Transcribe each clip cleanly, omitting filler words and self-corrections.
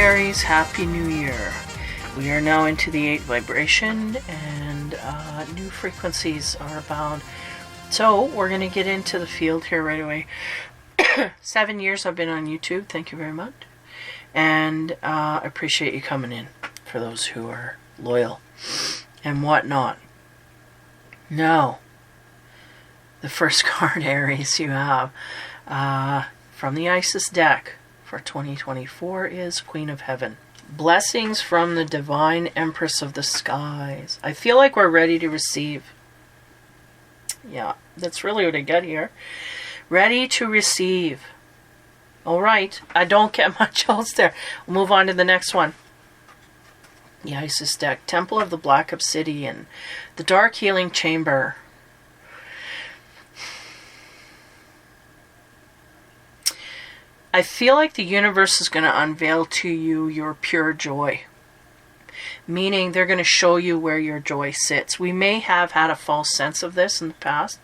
Aries, Happy New Year. We are now into the 8th vibration, and new frequencies are abound. So we're going to get into the field here right away. 7 years I've been on YouTube. Thank you very much. And I appreciate you coming in, for those who are loyal and whatnot. Now, the first card, Aries, you have from the Isis deck for 2024 is Queen of Heaven. Blessings from the Divine Empress of the Skies. I feel like we're ready to receive. Yeah, that's really what I get here. Ready to receive. All right, I don't get much else there. We'll move on to the next one. The Isis deck, Temple of the Black Obsidian, the Dark Healing Chamber. I feel like the universe is going to unveil to you your pure joy. Meaning they're going to show you where your joy sits. We may have had a false sense of this in the past.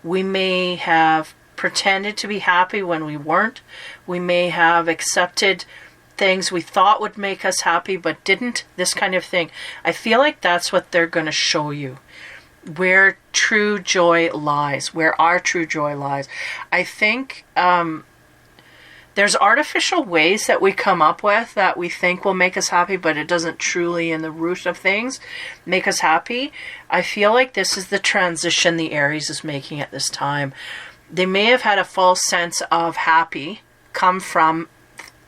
We may have pretended to be happy when we weren't. We may have accepted things we thought would make us happy but didn't. This kind of thing. I feel like that's what they're going to show you. Where true joy lies. Where our true joy lies. I think there's artificial ways that we come up with that we think will make us happy, but it doesn't truly, in the root of things, make us happy. I feel like this is the transition the Aries is making at this time. They may have had a false sense of happy come from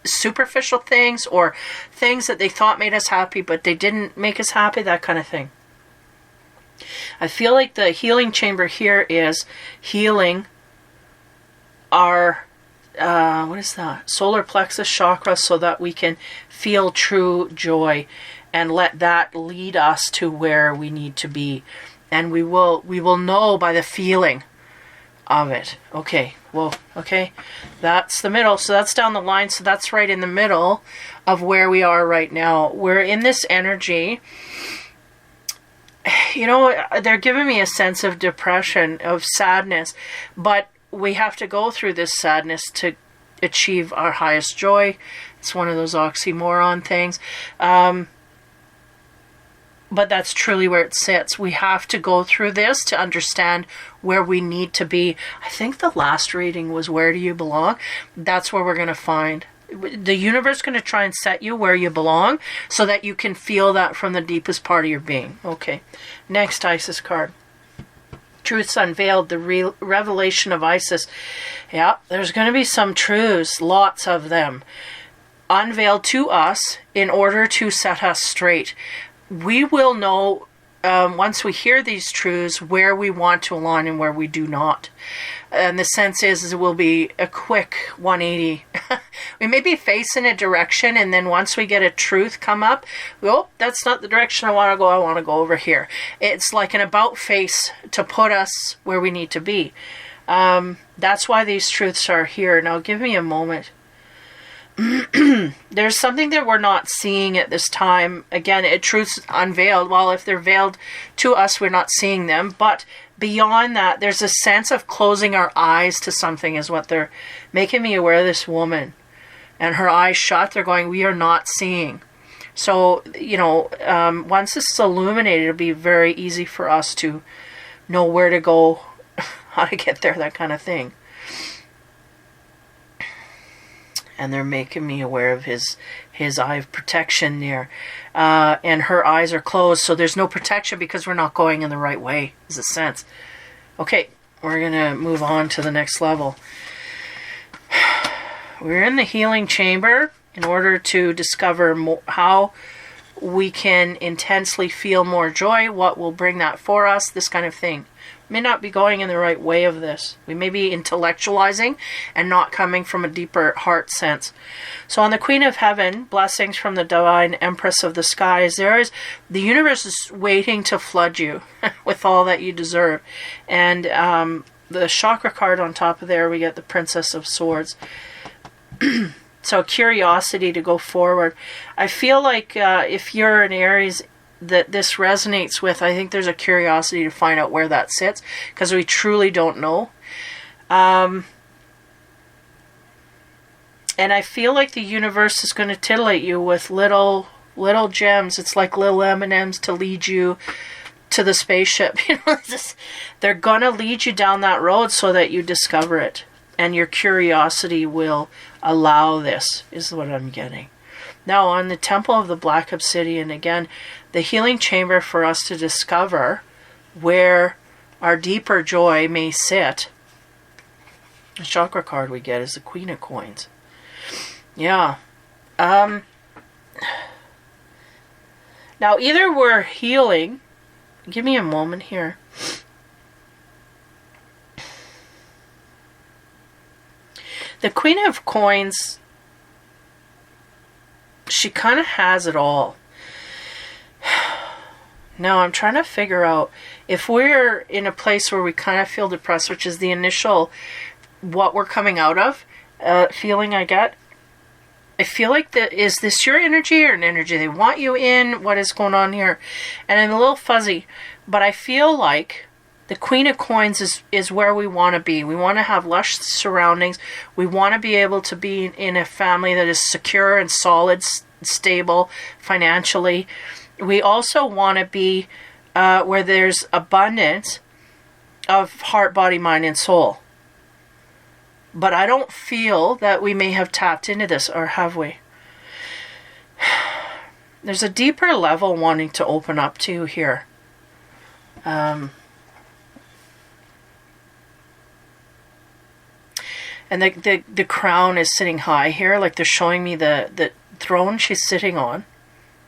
superficial things or things that they thought made us happy, but they didn't make us happy, that kind of thing. I feel like the healing chamber here is healing our what is that? Solar plexus chakra, so that we can feel true joy and let that lead us to where we need to be. And we will know by the feeling of it. Okay, well, okay, that's the middle. So that's down the line. So that's right in the middle of where we are right now. We're in this energy. You know, they're giving me a sense of depression, of sadness, but we have to go through this sadness to achieve our highest joy. It's one of those oxymoron things. But that's truly where it sits. We have to go through this to understand where we need to be. I think the last reading was Where Do You Belong? That's where we're going to find. The universe is going to try and set you where you belong so that you can feel that from the deepest part of your being. Okay, next Isis card. Truths unveiled, the revelation of Isis. Yeah, there's going to be some truths, lots of them, unveiled to us in order to set us straight. We will know once we hear these truths where we want to align and where we do not. And the sense is it will be a quick 180. We may be facing a direction, and then once we get a truth come up, well, that's not the direction I want to go. I want to go over here. It's like an about face to put us where we need to be. That's why these truths are here. Now, give me a moment. There's something that we're not seeing at this time. Again, truths unveiled. Well, if they're veiled to us, we're not seeing them. But beyond that, there's a sense of closing our eyes to something is what they're making me aware of. This woman and her eyes shut, they're going, we are not seeing. So, you know, once this is illuminated, it'll be very easy for us to know where to go, how to get there, that kind of thing. And they're making me aware of his eye of protection there. And her eyes are closed, so there's no protection because we're not going in the right way, is a sense. Okay, we're going to move on to the next level. We're in the healing chamber in order to discover how we can intensely feel more joy, what will bring that for us, this kind of thing. May not be going in the right way of this. We may be intellectualizing and not coming from a deeper heart sense. So on the Queen of Heaven, blessings from the Divine Empress of the Skies, the universe is waiting to flood you with all that you deserve. And the chakra card on top of there, we get the Princess of Swords. So curiosity to go forward. I feel like if you're an Aries that this resonates with, I think there's a curiosity to find out where that sits, because we truly don't know. And I feel like the universe is going to titillate you with little gems. It's like little M&Ms to lead you to the spaceship. They're going to lead you down that road so that you discover it. And your curiosity will allow this, is what I'm getting. Now, on the Temple of the Black Obsidian, again, the healing chamber for us to discover where our deeper joy may sit. The chakra card we get is the Queen of Coins. Yeah. Now, either we're healing. Give me a moment here. The Queen of Coins, she kind of has it all. Now, I'm trying to figure out if we're in a place where we kind of feel depressed, which is the initial, what we're coming out of, feeling I get. I feel like is this your energy or an energy they want you in? What is going on here? And I'm a little fuzzy, but I feel like the Queen of Coins is where we want to be. We want to have lush surroundings. We want to be able to be in a family that is secure and solid, stable financially. We also want to be where there's abundance of heart, body, mind, and soul. But I don't feel that we may have tapped into this, or have we? There's a deeper level wanting to open up to here. And the crown is sitting high here, like they're showing me the throne she's sitting on.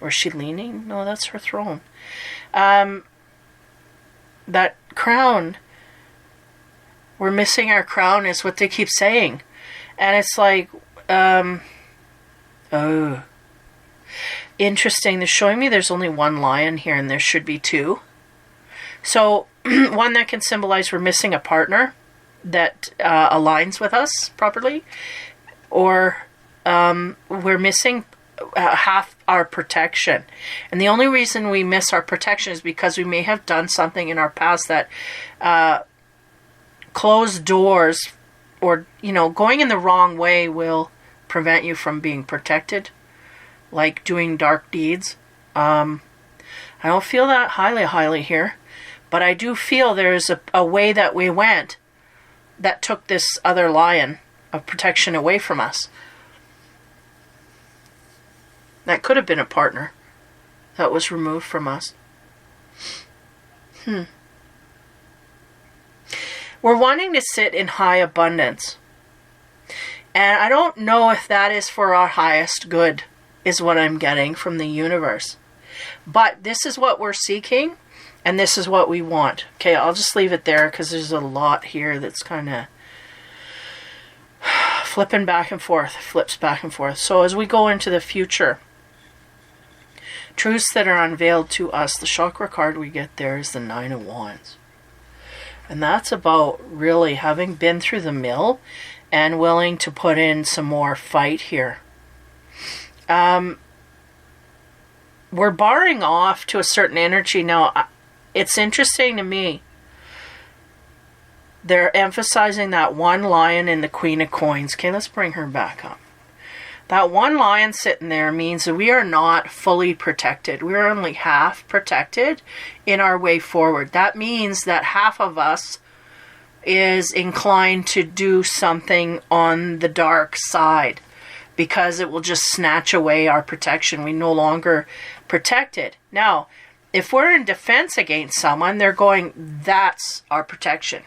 Or is she leaning? No, that's her throne. That crown, we're missing our crown is what they keep saying. And it's like, oh. Interesting. They're showing me there's only one lion here and there should be two. So, one that can symbolize we're missing a partner that aligns with us properly. Or we're missing half our protection. And the only reason we miss our protection is because we may have done something in our past that closed doors, or going in the wrong way will prevent you from being protected, like doing dark deeds. I don't feel that highly here, but I do feel there's a way that we went that took this other lion of protection away from us. That could have been a partner that was removed from us. We're wanting to sit in high abundance. And I don't know if that is for our highest good, is what I'm getting from the universe. But this is what we're seeking, and this is what we want. Okay, I'll just leave it there because there's a lot here that's kind of flipping back and forth, flips back and forth. So as we go into the future, truths that are unveiled to us, the chakra card we get there is the Nine of Wands. And that's about really having been through the mill and willing to put in some more fight here. We're barring off to a certain energy. Now, it's interesting to me. They're emphasizing that one lion in the Queen of Coins. Okay, let's bring her back up. That one lion sitting there means that we are not fully protected. We're only half protected in our way forward. That means that half of us is inclined to do something on the dark side because it will just snatch away our protection. We no longer protected. Now, if we're in defense against someone, they're going, that's our protection.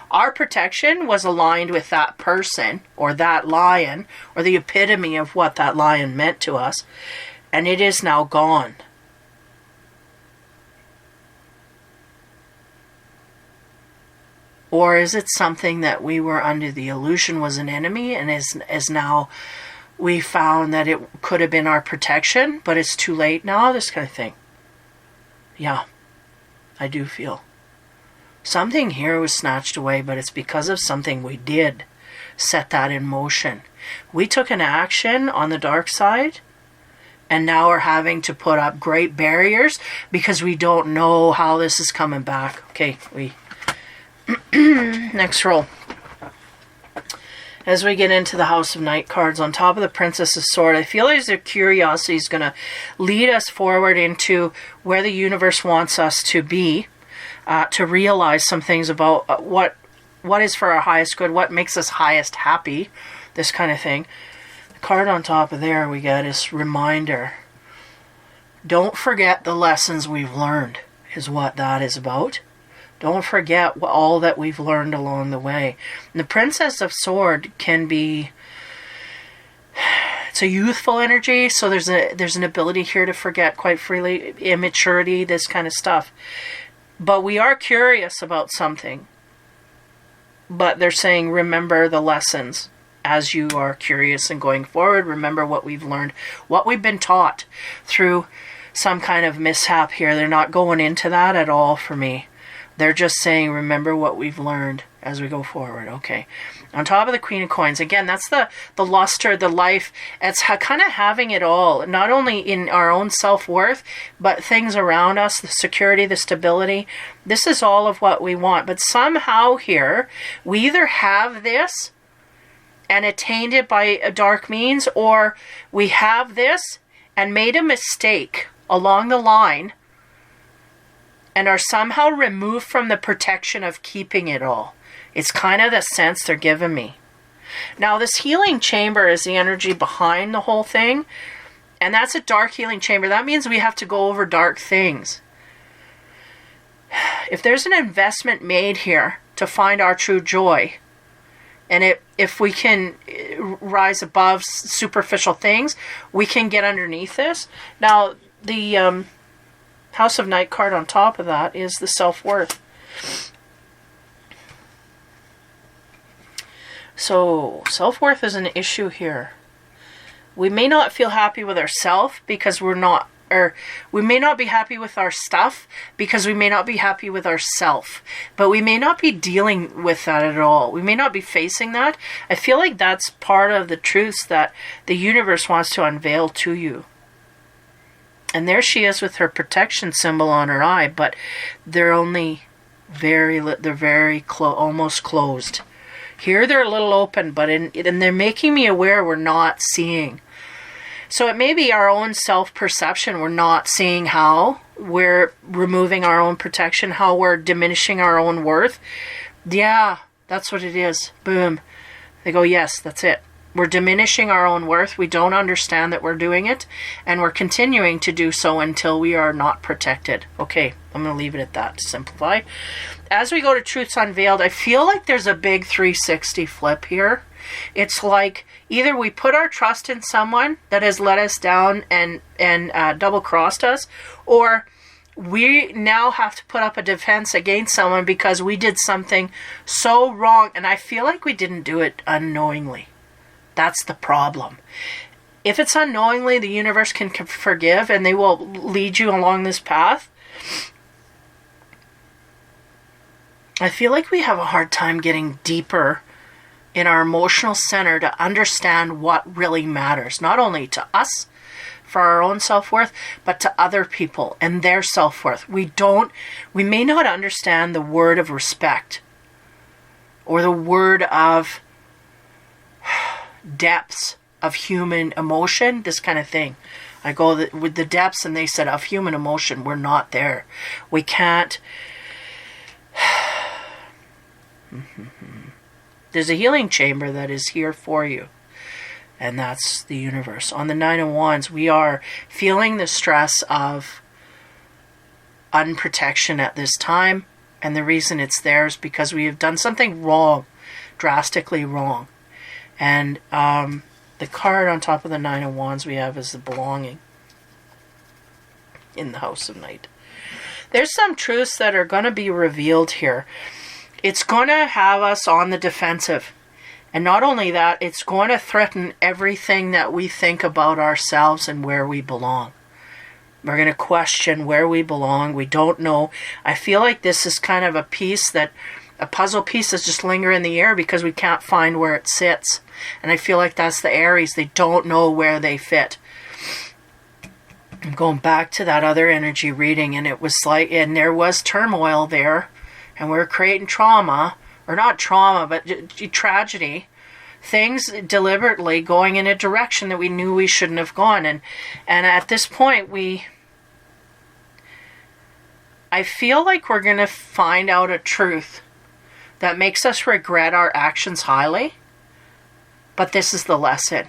Our protection was aligned with that person or that lion or the epitome of what that lion meant to us, and it is now gone. Or is it something that we were under the illusion was an enemy, and is now we found that it could have been our protection, but it's too late now, this kind of thing. Yeah, I do feel. Something here was snatched away, but it's because of something we did set that in motion. We took an action on the dark side, and now we're having to put up great barriers because we don't know how this is coming back. Okay, next roll. As we get into the House of Knight cards, on top of the Princess's Sword, I feel as if curiosity is going to lead us forward into where the universe wants us to be, to realize some things about what is for our highest good, what makes us highest happy, this kind of thing. The card on top of there we got is reminder. Don't forget the lessons we've learned, is what that is about. Don't forget all that we've learned along the way. And the Princess of Sword can be, it's a youthful energy, so there's an ability here to forget quite freely, immaturity, this kind of stuff. But we are curious about something. But they're saying, remember the lessons as you are curious and going forward. Remember what we've learned, what we've been taught through some kind of mishap here. They're not going into that at all for me. They're just saying, remember what we've learned as we go forward. Okay. On top of the Queen of Coins, again, that's the luster, the life. It's kind of having it all, not only in our own self-worth, but things around us, the security, the stability. This is all of what we want. But somehow here, we either have this and attained it by dark means, or we have this and made a mistake along the line and are somehow removed from the protection of keeping it all. It's kind of the sense they're giving me. Now, this healing chamber is the energy behind the whole thing, and that's a dark healing chamber. That means we have to go over dark things. If there's an investment made here to find our true joy, and if we can rise above superficial things, we can get underneath this. Now, the House of Knight card on top of that is the self-worth. So, self-worth is an issue here. We may not feel happy with ourselves because we're not, or we may not be happy with our stuff because we may not be happy with ourself. But we may not be dealing with that at all. We may not be facing that. I feel like that's part of the truths that the universe wants to unveil to you. And there she is with her protection symbol on her eye, but they're only very almost closed. Here they're a little open, but and they're making me aware we're not seeing. So it may be our own self-perception. We're not seeing how we're removing our own protection, how we're diminishing our own worth. Yeah, that's what it is. Boom. They go, yes, that's it. We're diminishing our own worth. We don't understand that we're doing it, and we're continuing to do so until we are not protected. Okay, I'm going to leave it at that to simplify. As we go to Truths Unveiled, I feel like there's a big 360 flip here. It's like either we put our trust in someone that has let us down and double-crossed us, or we now have to put up a defense against someone because we did something so wrong, and I feel like we didn't do it unknowingly. That's the problem. If it's unknowingly, the universe can forgive and they will lead you along this path. I feel like we have a hard time getting deeper in our emotional center to understand what really matters. Not only to us, for our own self-worth, but to other people and their self-worth. We may not understand the word of respect or the word of depths of human emotion, this kind of thing. I go with the depths, and they said of human emotion, we're not there. We can't. There's a healing chamber that is here for you, and that's the universe. On the Nine of Wands, we are feeling the stress of unprotection at this time, and the reason it's there is because we have done something wrong, drastically wrong. And the card on top of the Nine of Wands we have is the belonging in the House of Knight. There's some truths that are going to be revealed here. It's going to have us on the defensive. And not only that, it's going to threaten everything that we think about ourselves and where we belong. We're going to question where we belong. We don't know. I feel like this is kind of a puzzle piece that's just lingering in the air because we can't find where it sits. And I feel like that's the Aries. They don't know where they fit. I'm going back to that other energy reading, and it was like, and there was turmoil there, and we were creating trauma, or not trauma, but tragedy things deliberately going in a direction that we knew we shouldn't have gone. And at this point, I feel like we're going to find out a truth that makes us regret our actions highly. But this is the lesson.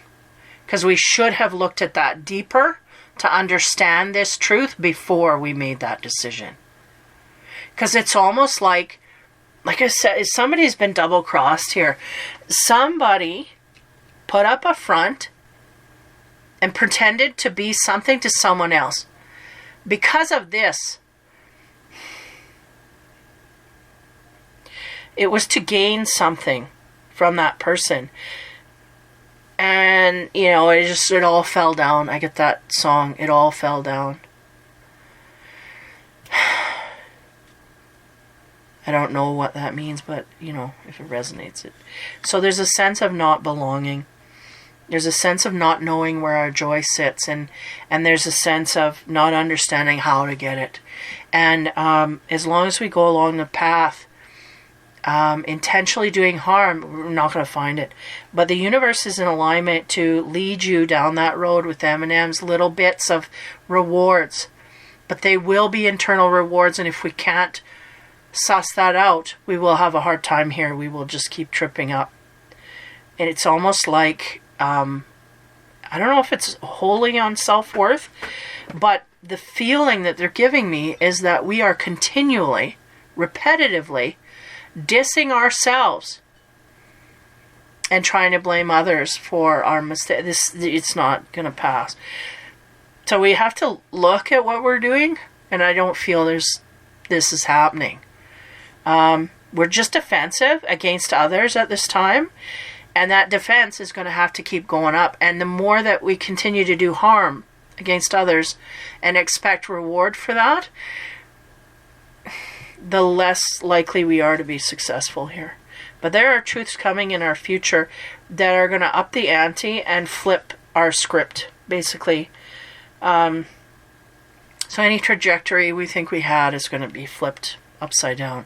Because we should have looked at that deeper to understand this truth before we made that decision. Because it's almost like I said, somebody's been double-crossed here. Somebody put up a front and pretended to be something to someone else. Because of this, it was to gain something from that person. And, you know, it all fell down. I get that song, It All Fell Down. I don't know what that means, but, you know, if it resonates. So there's a sense of not belonging. There's a sense of not knowing where our joy sits. And there's a sense of not understanding how to get it. And as long as we go along the path, intentionally doing harm, we're not going to find it. But the universe is in alignment to lead you down that road with M&M's, little bits of rewards. But they will be internal rewards, and if we can't suss that out, we will have a hard time here. We will just keep tripping up. And it's almost like, I don't know if it's wholly on self-worth, but the feeling that they're giving me is that we are continually, repetitively, dissing ourselves and trying to blame others for our mistake. It's not going to pass. So we have to look at what we're doing, and I don't feel this is happening. We're just defensive against others at this time, and that defense is going to have to keep going up. And the more that we continue to do harm against others and expect reward for that, the less likely we are to be successful here. But there are truths coming in our future that are going to up the ante and flip our script, basically. So any trajectory we think we had is going to be flipped upside down.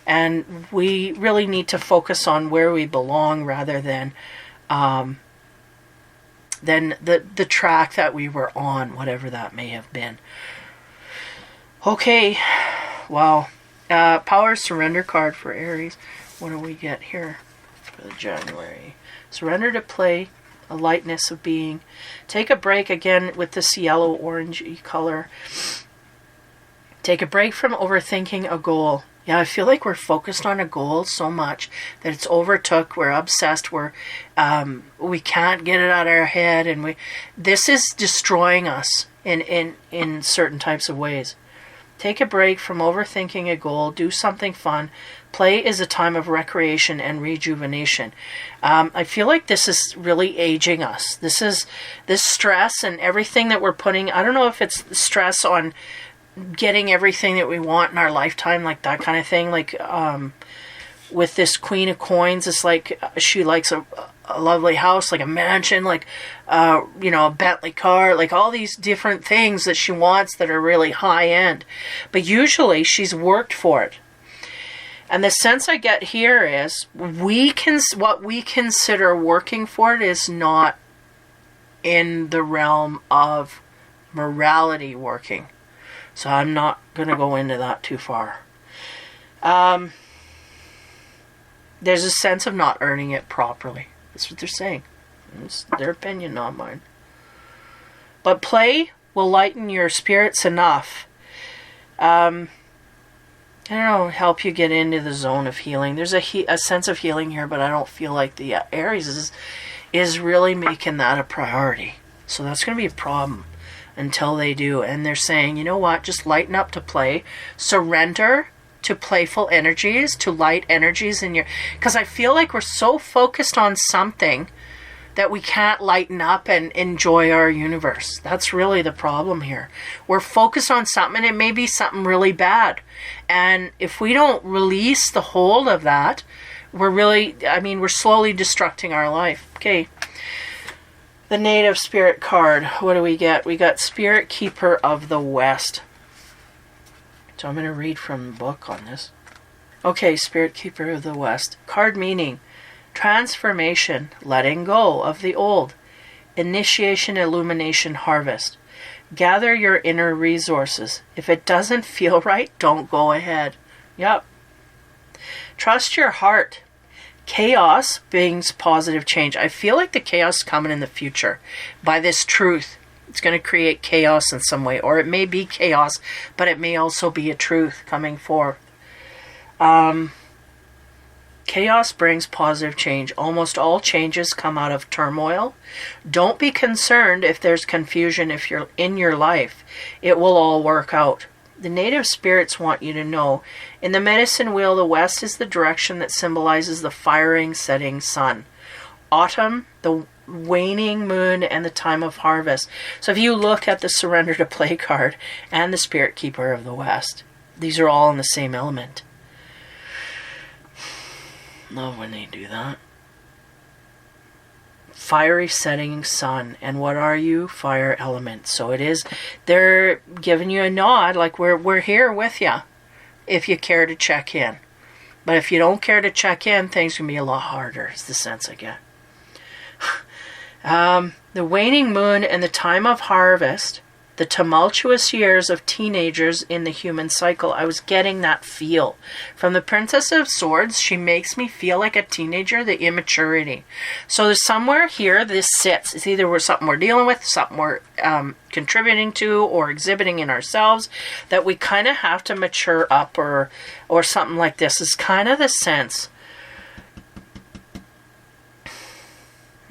And we really need to focus on where we belong rather than the track that we were on, whatever that may have been. Okay, wow. Power Surrender card for Aries. What do we get here for the January? Surrender to play, a lightness of being. Take a break again with this yellow-orangey color. Take a break from overthinking a goal. Yeah, I feel like we're focused on a goal so much that it's overtook. We're obsessed. We can't get it out of our head, and this is destroying us in certain types of ways. Take a break from overthinking a goal. Do something fun. Play is a time of recreation and rejuvenation. I feel like this is really aging us. This stress and everything that we're putting. I don't know if it's stress on getting everything that we want in our lifetime, like that kind of thing. Like with this Queen of Coins, it's like she likes a lovely house, like a mansion, like a Bentley car, like all these different things that she wants that are really high end. But usually she's worked for it. And the sense I get here is what we consider working for it is not in the realm of morality working. So I'm not going to go into that too far. There's a sense of not earning it properly. That's what they're saying. It's their opinion, not mine. But play will lighten your spirits enough. I don't know, help you get into the zone of healing. There's a sense of healing here, but I don't feel like the Aries is really making that a priority. So that's going to be a problem until they do. And they're saying, you know what, just lighten up to play. Surrender to playful energies, to light energies in your... Because I feel like we're so focused on something that we can't lighten up and enjoy our universe. That's really the problem here. We're focused on something, and it may be something really bad. And if we don't release the hold of that, we're slowly destructing our life. Okay. The Native Spirit card. What do we get? We got Spirit Keeper of the West. So I'm going to read from the book on this. Okay, Spirit Keeper of the West. Card meaning, Transformation, letting go of the old. Initiation, illumination, harvest. Gather your inner resources. If it doesn't feel right, don't go ahead. Yep. Trust your heart. Chaos brings positive change. I feel like the chaos is coming in the future by this truth. It's going to create chaos in some way, or it may be chaos, but it may also be a truth coming forth. Chaos brings positive change. Almost all changes come out of turmoil. Don't be concerned if there's confusion if you're in your life. It will all work out. The native spirits want you to know, in the medicine wheel, the west is the direction that symbolizes the firing, setting sun. Autumn, the waning moon, and the time of harvest. So if you look at the surrender to play card and the spirit keeper of the west, these are all in the same element. Love when they do that. Fiery setting sun. And what are you? Fire element. So it is, they're giving you a nod, like we're here with you if you care to check in. But if you don't care to check in, things can be a lot harder, is the sense I get. The waning moon and the time of harvest, the tumultuous years of teenagers in the human cycle. I was getting that feel. From the Princess of Swords, she makes me feel like a teenager, the immaturity. So there's somewhere here this sits. It's either something we're dealing with, something we're contributing to or exhibiting in ourselves, that we kind of have to mature up or something like this. Is kind of the sense.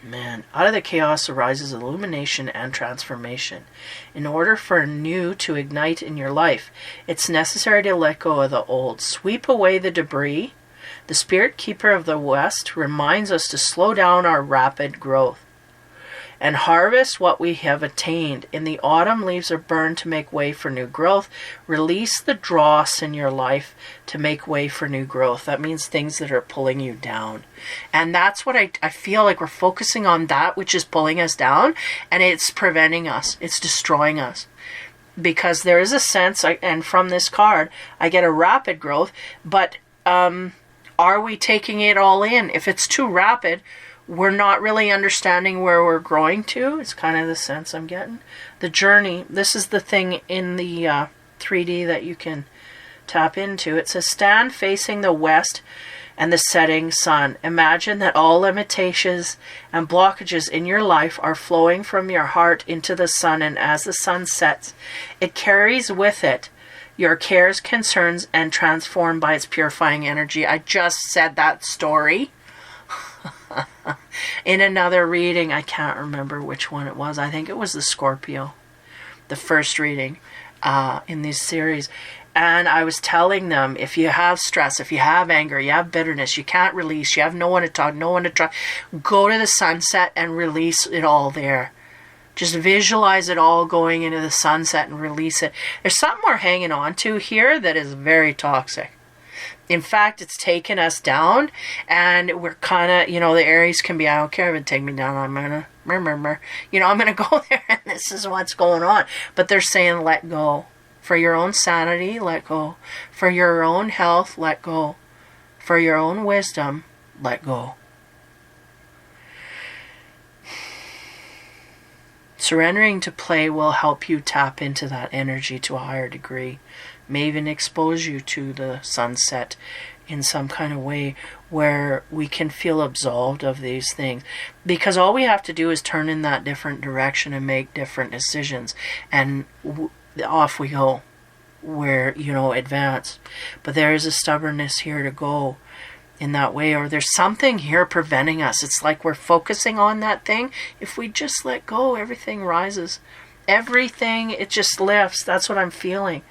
Man, out of the chaos arises illumination and transformation. In order for new to ignite in your life, it's necessary to let go of the old. Sweep away the debris. The spirit keeper of the West reminds us to slow down our rapid growth and harvest what we have attained. In the autumn, leaves are burned to make way for new growth. Release the dross in your life to make way for new growth. That means things that are pulling you down. And that's what I feel like we're focusing on, that which is pulling us down, and it's preventing us. It's destroying us. Because there is a sense, and from this card, I get a rapid growth, but are we taking it all in? If it's too rapid, we're not really understanding where we're growing to. It's kind of the sense I'm getting. The journey, this is the thing in the 3D that you can tap into. It says, stand facing the west and the setting sun. Imagine that all limitations and blockages in your life are flowing from your heart into the sun, and as the sun sets, it carries with it your cares, concerns, and transformed by its purifying energy. I just said that story in another reading. I can't remember which one it was. I think it was the Scorpio, the first reading in this series. And I was telling them, if you have stress, if you have anger, you have bitterness, you can't release, you have no one to talk, no one to try, go to the sunset and release it all there. Just visualize it all going into the sunset and release it. There's something we're hanging on to here that is very toxic. In fact, it's taken us down, and we're kind of, the Aries can be, I don't care if it take me down, I'm going to, I'm going to go there, and this is what's going on. But they're saying, let go. For your own sanity, let go. For your own health, let go. For your own wisdom, let go. Surrendering to play will help you tap into that energy to a higher degree. May even expose you to the sunset in some kind of way where we can feel absolved of these things. Because all we have to do is turn in that different direction and make different decisions. And off we go. Where, advance. But there is a stubbornness here to go in that way. Or there's something here preventing us. It's like we're focusing on that thing. If we just let go, everything rises. Everything, it just lifts. That's what I'm feeling.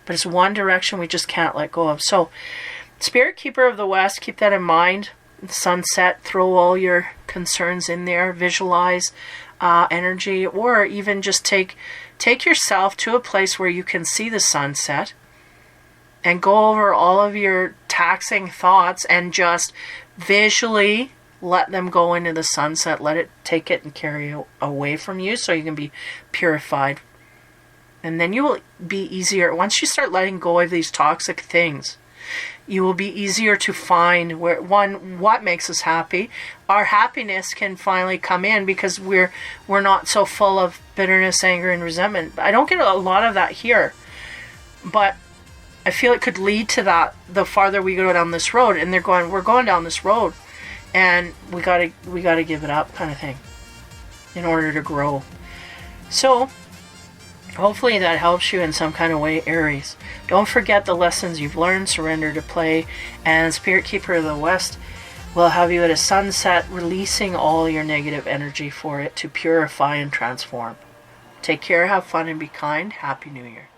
But it's one direction we just can't let go of. So, Spirit Keeper of the West, keep that in mind. Sunset, throw all your concerns in there. Visualize energy. Or even just take yourself to a place where you can see the sunset. And go over all of your taxing thoughts and just visually let them go into the sunset. Let it take it and carry it away from you so you can be purified. And then you will be easier. Once you start letting go of these toxic things, You will be easier to find what makes us happy. Our happiness can finally come in because we're not so full of bitterness, anger, and resentment. I don't get a lot of that here, but I feel it could lead to that the farther we go down this road. And we're going down this road, and we gotta give it up, kind of thing, in order to grow. So hopefully that helps you in some kind of way, Aries. Don't forget the lessons you've learned, surrender to play, and Spirit Keeper of the West will have you at a sunset, releasing all your negative energy for it to purify and transform. Take care, have fun, and be kind. Happy New Year.